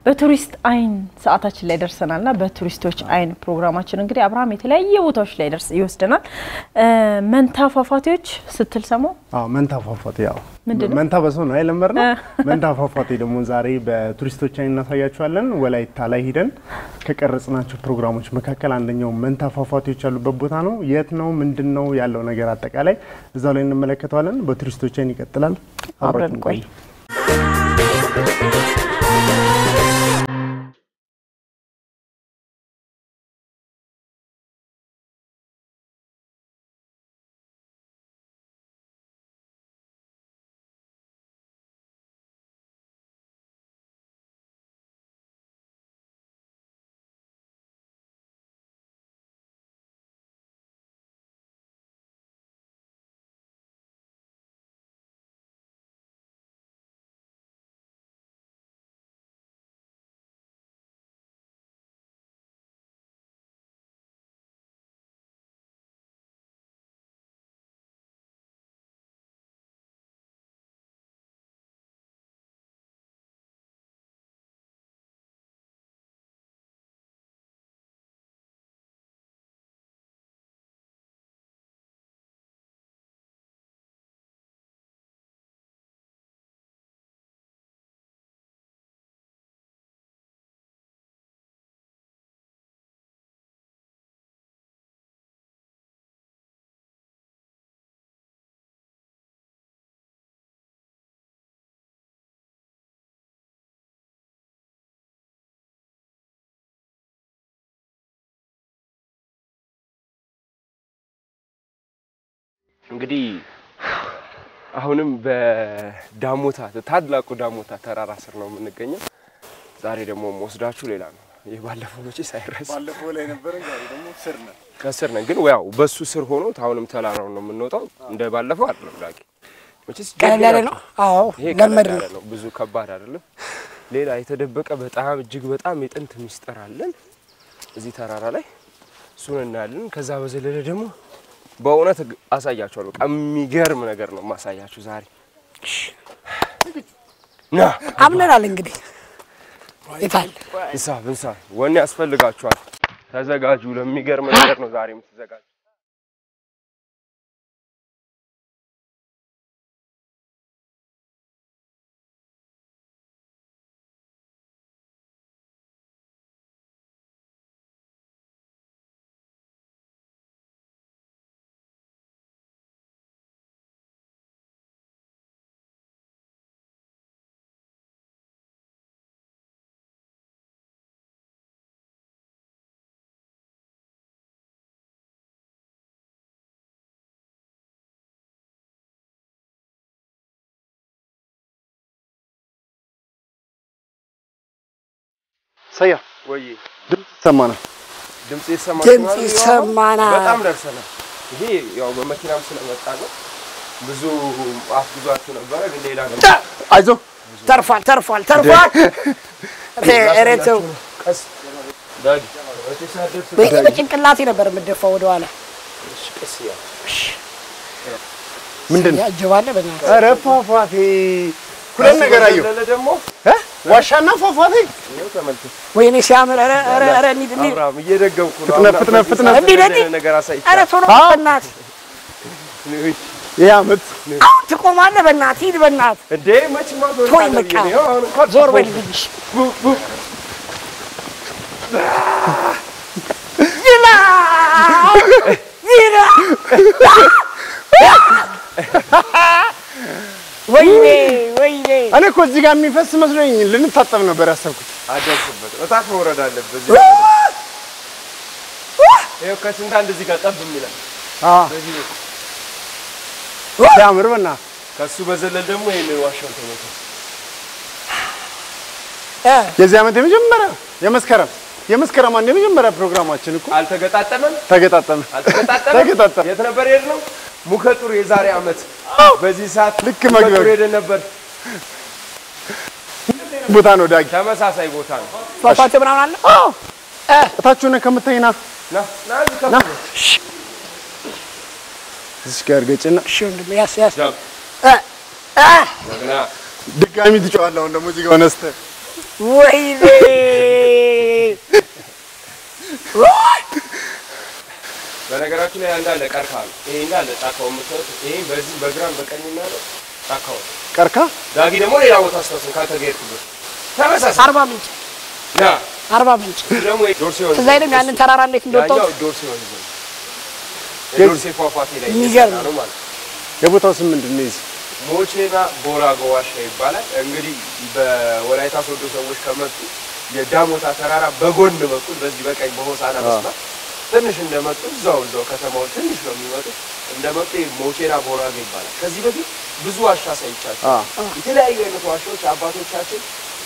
በቱሪስት አይን ሰዓታችን ላይ ደርሰናልና በቱሪስቶች አይን ፕሮግራማችን እንግዲህ አብርሃም የተለያየ ቦታዎች ላይ ይወስደናል መንታ ፏፏቴዎች ስትል ሰሙ መንታ ፏፏቴ ያው መንታ በሰው ነው አይለመርና መንታ ፏፏቴ ደግሞ ዛሬ በቱሪስቶች አይን እናሳያችኋለን ወላይታ ላይ ሄደን ከቀረጽናቸው ፕሮግራሞች መካከል አንደኛው መንታ ፏፏቴዎች ያሉበት ቦታ ነው የት ነው ምንድነው ያለው ነገር አጠቃላይ እዛው ላይ እንመለከታለን በቱሪስቶች አይን ይቀጥላል አብረን ቆይ እንግዲህ አሁንም በዳሞታ ታላቁ ዳሞታ ተራራ ስር ነው የምንገኘው ዛሬ ደግሞ ወስዳችሁ ሌላ ነው የባለፈው ነው ሳይረስ ባለፈው ላይ ነበር ዛሬ ደግሞ ስር ነው ከስር ነው ግን ያው በሱ ስር ሆኖ ታውንም ተራራው ነው የምንወጣው እንደ ባለፈው አይደለም ዳቂ ወጭስ ቀላል ነው አዎ ለመድ ነው ብዙ ከባድ አይደለም ሌላ የተደበቀ በጣም እጅግ በጣም የጥንት ሚስጥር አለን እዚህ ተራራ ላይ ሱን እናያለን ከዛ በዘለለ ደግሞ በእውነት አሳያችኋለሁ በቃ የሚገርም ነገር ነው ማሳያችሁ ዛሬ ና አምነናል እንግዲህ ይታል እንሳ ወኔ ያስፈልጋችኋል ተዘጋጁ ለሚገርም ነገር ነው ዛሬ የምትዘጋጁ ሰያ ወይ ድምጽ ይሰማና በጣም ደርሰናል ይሄ ያው በመኪናም ስለመጣ ነው ብዙ አፍጉዟችሁ ነበር ግን ሌላ ነገር አይዞ ተርፋል እረተው ቀስ ዳዲ በጭንቅላቴ ነበር የምደፋው ወደ ኋላ ቀስ ያ ምንድን ያጀባለ በእናት ኧረ ፏፏቴ ሁለት ነገር አየሁ ደግሞ ዋሻና ፏፏቴ ነው ተመልከቱ ወይኔ ሲያምር ኧረ እንሂድ አብራም እየደገምኩ ነው ፍጥነት ነገር አሳይ ኧረ ቶሎ በእናት ያመት አሁን ትቆማለህ በእናት ሂድ በእናት እንዴ መችማ ቶይ መቃ ዞር በል ልጅ ይላ ወይኔ እኔ እኮ እዚህ ጋር የሚፈስ መስሎኝ ልንታጠብ ነበር ያሰብኩት አደረሰበት እታፍ ወረዳ አለበት ይሄው ከስንት አንድ እዚህ ጋር ጠብ የሚላል በዚህ ያምር በና ከሱ በዘለል ደግሞ ይሄን ዋሻው ተመልከቱ የዚህ ዓመት የመስከረም አንድ የመጀመሪያ ፕሮግራማችን እኮ ተገጣጠመ የት ነበር የሄድነው ሙከጡር የዛሬ ዓመት በዚህ ሰዓት ልክ መግቢያው ሄደ ነበር ቦታ ነው ዳጊ ተመሳሳይ ቦታ ነው ፏፏቴ ምናምን አለ እታችሁ ነው ከምትይና ና እዚህ ጋር ገጭና እሺ ወንድም ያስ ድጋሚ ትጫዋለህ አሁን ደግሞ እዚህ ጋር ነስተህ ወይኔ በነገራችን ላይ እንዳለ ቀርካ ነው ይሄ እንዳለ ጫካው የምትወጥ ይሄ በዚህ በግራም በቀኝና ነው ጫካው ቀርካ ዳጊ ደግሞ ሌላ ቦታ አስተውሰን ካተገየርኩበት ተመሳሳይ አርባ ምንጭ ደግሞ ዶርሲዮን እዛ አይደለም ያንን ተራራ እንዴት እንደወጣው ያው ዶርሲዮን ነው ዶርሲ ፏፏቴ ላይ ነው ማለት የቦታው ስም ምንድን ነው? ሞቼና ቦራጎ ዋሻ ይባላል። እንግዲህ በወላይታ ሶዶ ሰዎች ከመጡ የዳሞታ ተራራ በጎን በኩል በዚህ በቀኝ በሆሳና መስመር ትንሽ እንደመጡ እዛው ከተማው ትንሽ ነው የሚመጡት እንደመጡ ሞቼና ቦራጎ ይባላል። ከዚህ በፊት ብዙ ዋሻ ሳይቻቸው የተለያዩ አይነት ዋሻዎች አባቶቻችን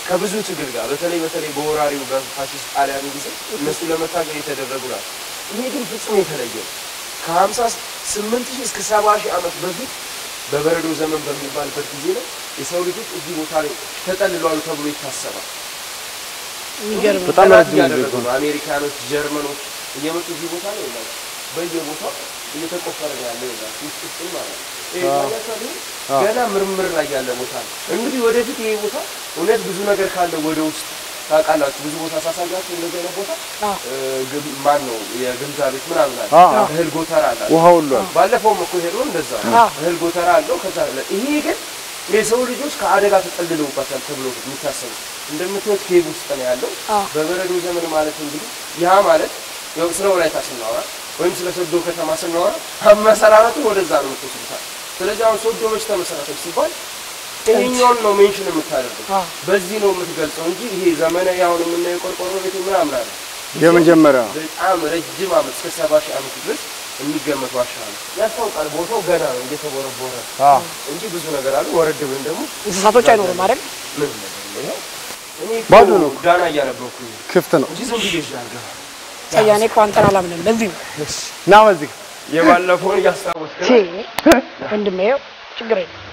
ከብዙ ትግል ጋር በተለይ በወራሪው በፋሺስት ጣሊያን ጊዜ እነሱ ለመታገል የተደረጉ ናቸው። ይሄ ግን ፍጹም የተለየ ነው። ከ58,000 እስከ 70,000 ዓመት በፊት በበረዶ ዘመን በሚባልበት ጊዜ ነው የሰው ልጆች እዚህ ቦታ ላይ ተጠልለዋል ተብሎ ይታሰባል። በጣም ያደረጉ አሜሪካኖች፣ ጀርመኖች እየመጡ እዚህ ቦታ ላይ ይላል በየቦታው እየተቆፈረ ያለ ይላል ውስጥ ማለት ነው። ገና ምርምር ላይ ያለ ቦታ ነው። እንግዲህ ወደፊት ይሄ ቦታ እውነት ብዙ ነገር ካለ ወደ ውስጥ ታውቃላችሁ። ብዙ ቦታ ሳሳጋችሁ እንደዚህ ነው ቦታ ማን ነው የግምጃ ቤት ምናምን አለ እህል ጎተራ አለ ውሃው ሁሉ ባለፈውም እኮ ሄዶ እንደዛ እህል ጎተራ አለው። ከዛ ይሄ ግን የሰው ልጆች ከአደጋ ተጠልለውባታል ተብሎ የሚታሰብ እንደምትወት ኬብ ውስጥ ነው ያለው በበረዶ ዘመን ማለት እንግዲህ ያ ማለት ያው ስለ ወላይታ ስናወራ ወይም ስለ ሶዶ ከተማ ስናወራ አመሰራረቱ ወደዛ ነው የምትወስዱታል። ስለዚህ አሁን ሶዶ መች ተመሰረተች ሲባል ይሄኛውን ነው ሜንሽን የምታደርገው በዚህ ነው የምትገልጸው እንጂ ይሄ ዘመናዊ አሁን የምናየው ቆርቆሮ ቤት ምናምን አይደል። የመጀመሪያ በጣም ረጅም ዓመት እስከ 70,000 ዓመት ድረስ የሚገመት ዋሻ ነው። ያስታውቃል ቦታው ገና ነው እየተቦረቦረ እንጂ ብዙ ነገር አለ። ወረድ ብለን ደግሞ እንስሳቶች አይኖርም አይደል? ባዶ ነው ዳና እያነበብኩ ክፍት ነው እንጂ ዝም ብዬ ይሻላል። ሰያኔ ኳንተር አላምንም ለዚህ ና ወዚህ የባለፈውን ያስታውስከ ወንድሜ ችግር የለም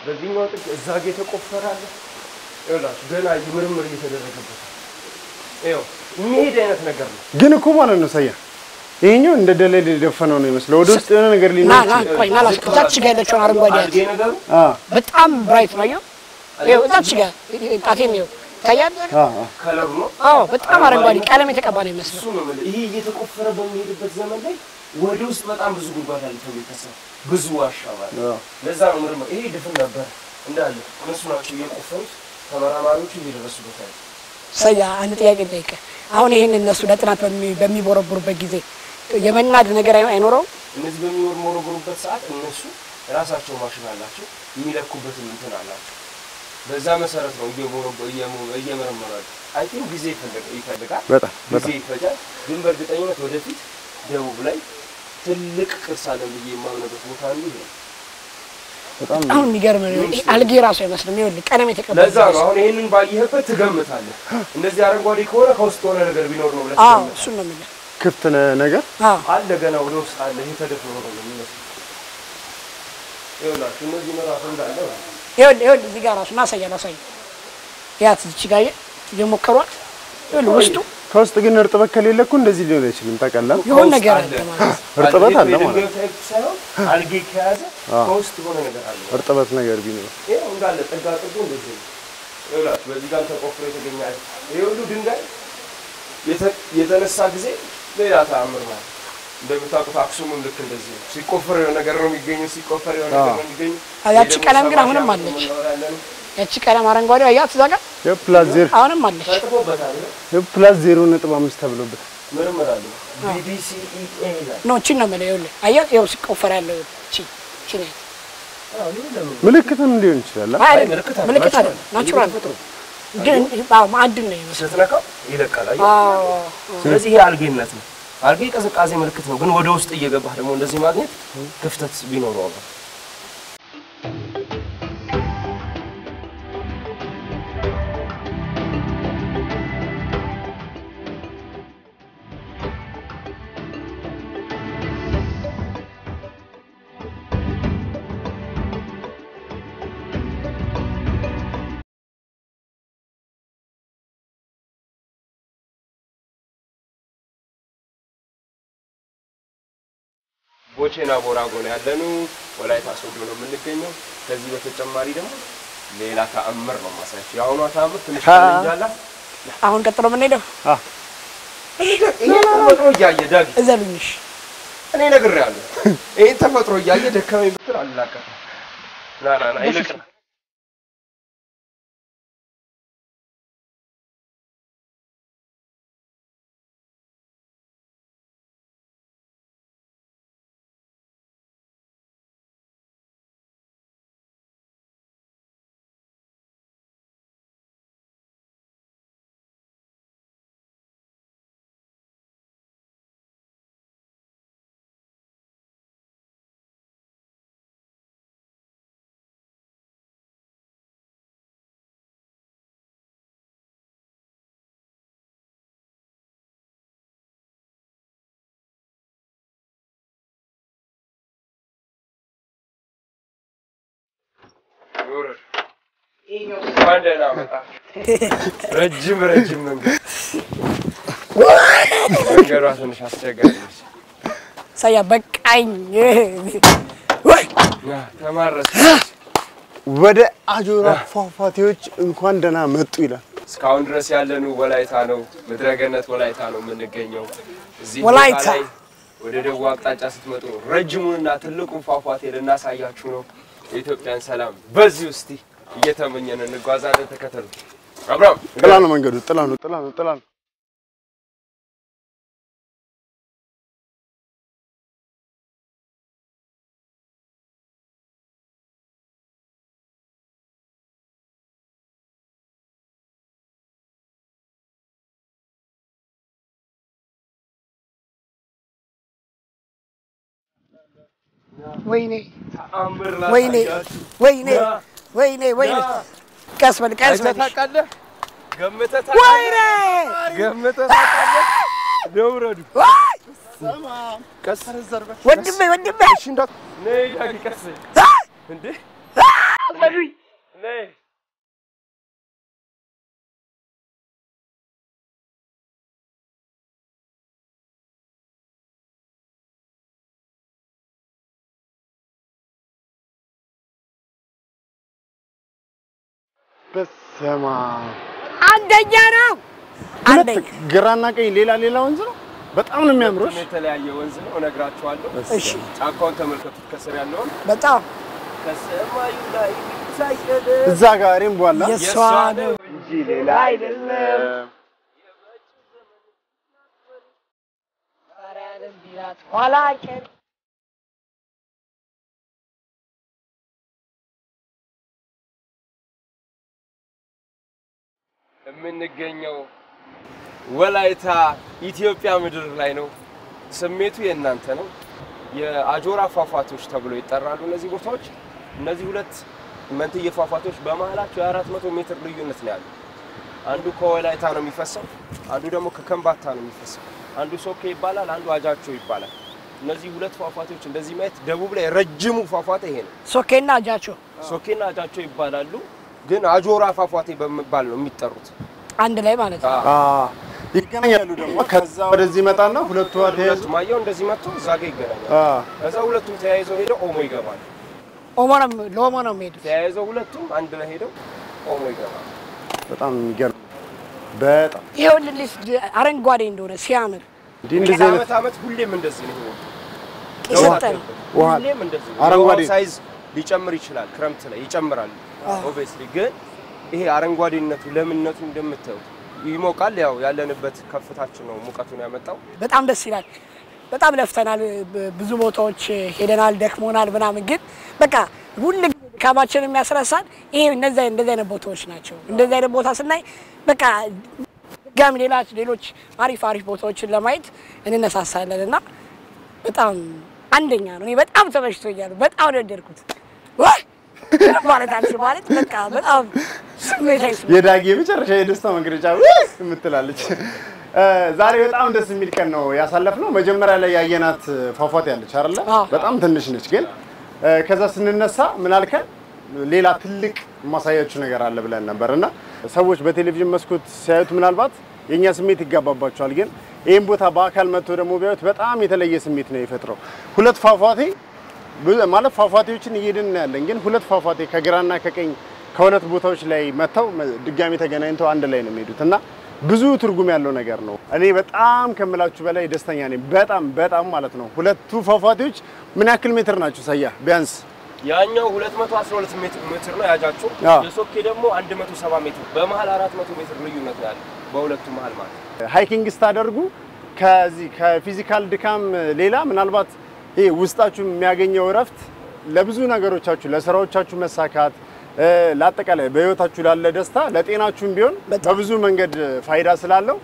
በዚህኛው ጥግ እዛ ጋር የተቆፈራለ ይኸውላችሁ ገና ምርምር እየተደረገበት ይኸው የሚሄድ አይነት ነገር ነው። ግን እኮ ማለት ነው ሰያ ይሄኛው እንደ ደለል የደፈነው ነው ይመስለው ወደ ውስጥ የሆነ ነገር ሊኖር ይችላል። ቆይ ናላስ ከታች ጋር ያለችው አረንጓዴ ነገሩ በጣም ብራይት ነው። ይኸው እዛች ጋር ጣቴም ይኸው ታያል ከለሩ ነው። በጣም አረንጓዴ ቀለም የተቀባ ነው ይመስለው። ይሄ እየተቆፈረ በሚሄድበት ዘመን ላይ ወደ ውስጥ በጣም ብዙ ጉድጓድ አለ ተብሎ ይታሰባል። ብዙ ዋሻ ማለት ለዛ ነው ምርምር ይሄ ድፍን ነበር እንዳለ እነሱ ናቸው እየቆፈሩት ተመራማሪዎቹ እየደረሱበት አይደል። ሰያ አንድ ጥያቄ ጠይቀ አሁን ይሄን እነሱ ለጥናት በሚቦረቡሩበት ጊዜ የመናድ ነገር አይኖረው? እነዚህ በሚቦረቡሩበት ሰዓት እነሱ ራሳቸው ማሽን አላቸው የሚለኩበት እንትን አላቸው። በዛ መሰረት ነው እየመረመሩ አይ ቲንክ ጊዜ ይፈልጋል ጊዜ ይፈጃል። ግን በእርግጠኝነት ወደፊት ደቡብ ላይ ትልቅ ቅርስ አለ ብዬ የማምንበት ቦታ ነው። በጣም የሚገርም ነው። አልጌ ራሱ አይመስልም። ይኸውልህ ቀለም የተቀባ ለዛ ነው አሁን ይሄንን ባየህበት ትገምታለህ። እንደዚህ አረንጓዴ ከሆነ ከውስጥ ሆነ ነገር ቢኖር ነው ብለህ ትገምታለህ። እሱን ነው የምልህ። ክፍት ነገር አለ ገና ወደ ውስጥ አለ። ይሄ ተደፍኖ ነው የሚመስለው። ይኸውላችሁ እነዚህ መራፍ እንዳለ ይኸውልህ እዚህ ጋር ራሱ ላሳይ ያት እዚህ ጋር የሞከሯት ይኸውልህ ውስጡ ከውስጥ ግን እርጥበት ከሌለ እኮ እንደዚህ ሊሆን አይችልም። ታውቃለህ የሆነ ነገር አለ ማለት እርጥበት አለ ማለት ነው። አልጌ ከያዘ ከውስጥ የሆነ ነገር አለ እርጥበት ነገር ቢኖር ይሄው እንዳለ ጠጋ ጥጉ እንደዚህ ነው። ይኸውላችሁ በዚህ ጋር ተቆፍሮ የተገኘ ይሄ ሁሉ ድንጋይ የተነሳ ጊዜ ሌላ ተአምር ማለት እንደምታውቁት አክሱምም ልክ እንደዚህ ነው። ሲቆፈር የሆነ ነገር ነው የሚገኘው። ሲቆፈር የሆነ ነገር ነው የሚገኘው። ያቺ ቀለም ግን አሁንም አለች። ያቺ ቀለም አረንጓዴ አያት እዛ ጋር የፕላስ ዜሮ አሁንም አለች። ተጥፎበታል። የፕላስ 0.5 ተብሎበት ምርምር አለ BBCEA ነው እቺ ነው ማለት ይኸውልህ አያት ይኸው ሲቆፈር ያለው እቺ ነው። ምልክትም ሊሆን ይችላል። አይ ምልክት አይደለም ናቹራል ግን ማዕድን ነው ይመስል ስትነካው ይለቃል። ስለዚህ ይሄ አልጌነት ነው። አልጌ ቅዝቃዜ ምልክት ነው። ግን ወደ ውስጥ እየገባህ ደግሞ እንደዚህ ማግኘት ክፍተት ቢኖረው ነው። ቦቼና ቦራጎ ነው ያለነው ወላይታ ሶዶ ነው የምንገኘው ከዚህ በተጨማሪ ደግሞ ሌላ ተአምር ነው ማሳያችሁ ያሁኑ ተአምር ትንሽ እንጃላ አሁን ቀጥሎ ምን ሄደው ይሄ ተፈጥሮ እያየ ዳግ እዘሉኝሽ እኔ ነግሬያለሁ ይሄ ተፈጥሮ እያየ ደከመኝ ብትል አላቀም ና ይልቅ ባንደና መጣ ረጅም መንገድ ትንሽ አስቸጋሪ ሳያ በቃኝ ወይ ተማረስ ወደ አጆራ ፏፏቴዎች እንኳን ደህና መጡ ይላል እስካሁን ድረስ ያለነው ወላይታ ነው ምድረገነት ወላይታ ነው የምንገኘው እዚህ ወላይታ ወደ ደቡብ አቅጣጫ ስትመጡ ረጅሙንና ትልቁን ፏፏቴ ልናሳያችሁ ነው የኢትዮጵያን ሰላም በዚህ ውስጥ እየተመኘን እንጓዛለን ተከተሉ አብራም ጥላ ነው መንገዱ ጥላ ነው ወይኔ ቀስ በል ታውቃለህ ገምተህ ታውቃለህ ደውረዱ ቀስ ዘርበ ወንድሜ እሺ እንዳ ነይ ዳጊ ቀስ እንዴ በሉኝ ነይ በሰማ አንደኛ ነው ግራና ቀኝ ሌላ ወንዝ ነው በጣም ነው የሚያምረው የተለያየ ወንዝ ነው እነግራችኋለሁ እሺ ጫካውን ተመልከቱት ከስር ያለውን በጣም ከሰማዩ ላይ ሳይቀደ እዛ ጋርም በኋላ የሷን እንጂ ሌላ አይደለም አራንም ቢላት ኋላቀር የምንገኘው ወላይታ ኢትዮጵያ ምድር ላይ ነው ስሜቱ የእናንተ ነው የአጆራ ፏፏቴዎች ተብሎ ይጠራሉ እነዚህ ቦታዎች እነዚህ ሁለት መንትየ ፏፏቴዎች በመሃላቸው የ400 ሜትር ልዩነት ነው ያለው አንዱ ከወላይታ ነው የሚፈሰው አንዱ ደግሞ ከከምባታ ነው የሚፈሰው አንዱ ሶኬ ይባላል አንዱ አጃቾ ይባላል እነዚህ ሁለት ፏፏቴዎች እንደዚህ ማለት ደቡብ ላይ ረጅሙ ፏፏቴ ይሄ ነው ሶኬና አጃቾ ይባላሉ ግን አጆራ ፏፏቴ በመባል ነው የሚጠሩት አንድ ላይ ማለት ነው ይገናኛሉ ደግሞ ከዛ ወደዚህ መጣና ሁለቱ ተያይዘው ማየው እንደዚህ መጥቶ እዛ ጋር ይገናኛሉ ከዛ ሁለቱም ተያይዘው ሄደው ኦሞ ይገባሉ ሎሞ ነው የሚሄዱት ተያይዘው ሁለቱም አንድ ላይ ሄደው ኦሞ ይገባሉ በጣም ይገርም በጣም ይኸውልሽ አረንጓዴ እንደሆነ ሲያምር እንደዚህ አመት ሁሌም እንደዚህ ነው ይሰጣል ሁሌም እንደዚህ አረንጓዴ ሳይዝ ሊጨምር ይችላል ክረምት ላይ ይጨምራል ኦብቪየስሊ ግን ይሄ አረንጓዴነቱ ለምነቱ እንደምታዩት ይሞቃል ያው ያለንበት ከፍታችን ነው ሙቀቱን ያመጣው በጣም ደስ ይላል በጣም ለፍተናል ብዙ ቦታዎች ሄደናል ደክሞናል ምናምን ግን በቃ ሁሉ ካባችን የሚያስረሳን ይሄ እንደዚህ አይነት ቦታዎች ናቸው እንደዚህ አይነት ቦታ ስናይ በቃ ጋም ሌሎች አሪፍ ቦታዎችን ለማየት እንነሳሳለንና በጣም አንደኛ ነው እኔ በጣም ተመችቶኛል በጣም ወደድኩት ማለት በቃ በጣም ስሜታዊ የዳጊ መጨረሻ የደስታ መግለጫ ምትላለች ዛሬ በጣም ደስ የሚል ቀን ነው ያሳለፍነው መጀመሪያ ላይ ያየናት ፏፏቴ ያለች አይደል በጣም ትንሽ ነች ግን ከዛ ስንነሳ ምን አልከን ሌላ ትልቅ ማሳያችሁ ነገር አለ ብለን ነበርና ሰዎች በቴሌቪዥን መስኮት ሲያዩት ምናልባት የኛ ስሜት ይጋባባቸዋል። ግን ይሄን ቦታ በአካል መጥቶ ደግሞ ቢያዩት በጣም የተለየ ስሜት ነው የሚፈጥረው። ሁለት ፏፏቴ ማለት ፏፏቴዎችን እየሄድን ያለን ግን ሁለት ፏፏቴ ከግራና ከቀኝ ከሁለት ቦታዎች ላይ መተው ድጋሚ ተገናኝተው አንድ ላይ ነው የሚሄዱት እና ብዙ ትርጉም ያለው ነገር ነው። እኔ በጣም ከምላችሁ በላይ ደስተኛ ነኝ። በጣም ማለት ነው። ሁለቱ ፏፏቴዎች ምን ያክል ሜትር ናቸው ሳያ? ቢያንስ ያኛው 212 ሜትር ነው ያጃቸው። የሶኬ ደግሞ 170 ሜትር በመሃል 400 ሜትር ልዩነት ነው ያለው በሁለቱ መሃል ማለት ነው። ሃይኪንግ ስታደርጉ ከዚህ ከፊዚካል ድካም ሌላ ምናልባት ይሄ ውስጣችሁ የሚያገኘው እረፍት ለብዙ ነገሮቻችሁ ለስራዎቻችሁ መሳካት ለአጠቃላይ በህይወታችሁ ላለ ደስታ ለጤናችሁም ቢሆን በብዙ መንገድ ፋይዳ ስላለው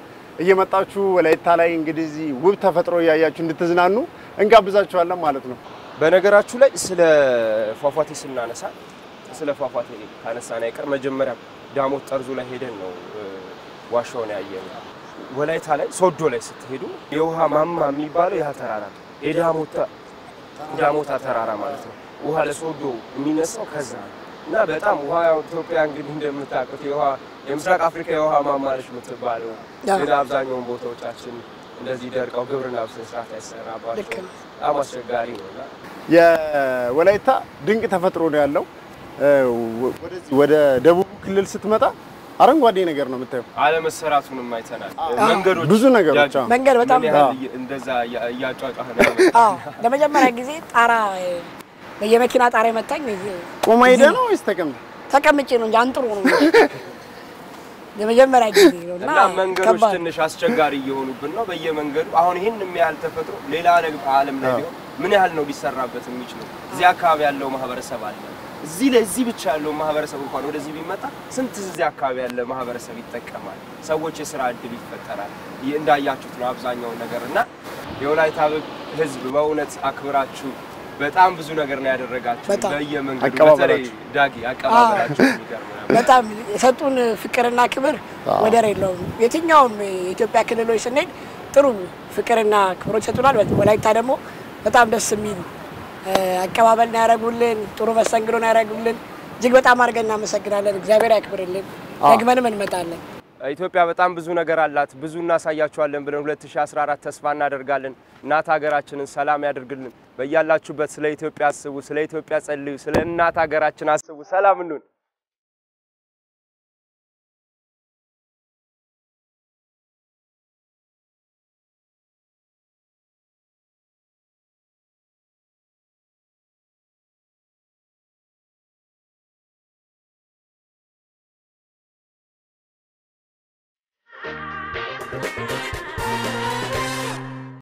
እየመጣችሁ ወላይታ ላይ እንግዲህ እዚህ ውብ ተፈጥሮ ያያችሁ እንድትዝናኑ እንጋብዛችኋለን ማለት ነው። በነገራችሁ ላይ ስለ ፏፏቴ ስናነሳ ስለ ፏፏቴ ካነሳና አይቀር መጀመሪያ ዳሞት ጠርዙ ላይ ሄደን ነው ዋሻውን ያየነው። ወላይታ ላይ ሶዶ ላይ ስትሄዱ የውሃ ማማ የሚባለው ያ ተራራ ዳሞታ ተራራ ማለት ነው። ውሃ ለሶዶ የሚነሳው ከዛ እና በጣም ውሃ ኢትዮጵያ እንግዲህ እንደምታውቁት የምስራቅ አፍሪካ የውሃ ማማ ነች የምትባለው። ግን አብዛኛውን ቦታዎቻችን እንደዚህ ደርቀው ግብርና በስርዓት አይሰራባቸው በጣም አስቸጋሪ ነው። የወላይታ ድንቅ ተፈጥሮ ነው ያለው። ወደ ደቡብ ክልል ስትመጣ አረንጓዴ ነገር ነው የምታየው። አለመሰራቱንም አይተናል። መንገዶች ብዙ ነገሮች መንገድ በጣም እንደዛ ያጫጫህ ነው። ለመጀመሪያ ጊዜ ጣራ በየመኪና ጣራ መጣኝ። ቆማ ሄደ ነው ወይስ ተቀምጬ ነው እንጂ አንጥሩ ነው ለመጀመሪያ ጊዜ ነውና መንገዶች ትንሽ አስቸጋሪ እየሆኑብን ነው በየመንገዱ። አሁን ይሄን የሚያህል ተፈጥሮ ሌላ ነገር ዓለም ላይ ቢሆን ምን ያህል ነው ሊሰራበት የሚችለው? እዚህ አካባቢ ያለው ማህበረሰብ አለ። እዚህ ብቻ ያለው ማህበረሰብ እንኳን ወደዚህ ቢመጣ ስንት እዚህ አካባቢ ያለ ማህበረሰብ ይጠቀማል። ሰዎች የሥራ እድል ይፈጠራል። እንዳያችሁት ነው አብዛኛው ነገርና የወላይታ ህዝብ በእውነት አክብራችሁ በጣም ብዙ ነገር ነው ያደረጋችሁ። በየመንገዱ በተለይ ዳጊ አቀባበላችሁ የሚገርም ነው። በጣም የሰጡን ፍቅርና ክብር ወደር የለውም። የትኛውም የኢትዮጵያ ክልሎች ስንሄድ ጥሩ ፍቅርና ክብሮች ሰጡናል። ወላይታ ደግሞ በጣም ደስ የሚል አቀባበል ነው ያደረጉልን። ጥሩ መስተንግዶ ነው ያደረጉልን። እጅግ በጣም አድርገን እናመሰግናለን። እግዚአብሔር ያክብርልን። ደግመንም እንመጣለን። ኢትዮጵያ በጣም ብዙ ነገር አላት። ብዙ እናሳያችኋለን ብለን 2014 ተስፋ እናደርጋለን። እናት ሀገራችንን ሰላም ያድርግልን። በያላችሁበት ስለ ኢትዮጵያ አስቡ፣ ስለ ኢትዮጵያ ጸልዩ፣ ስለ እናት ሀገራችን አስቡ። ሰላም እንሁን።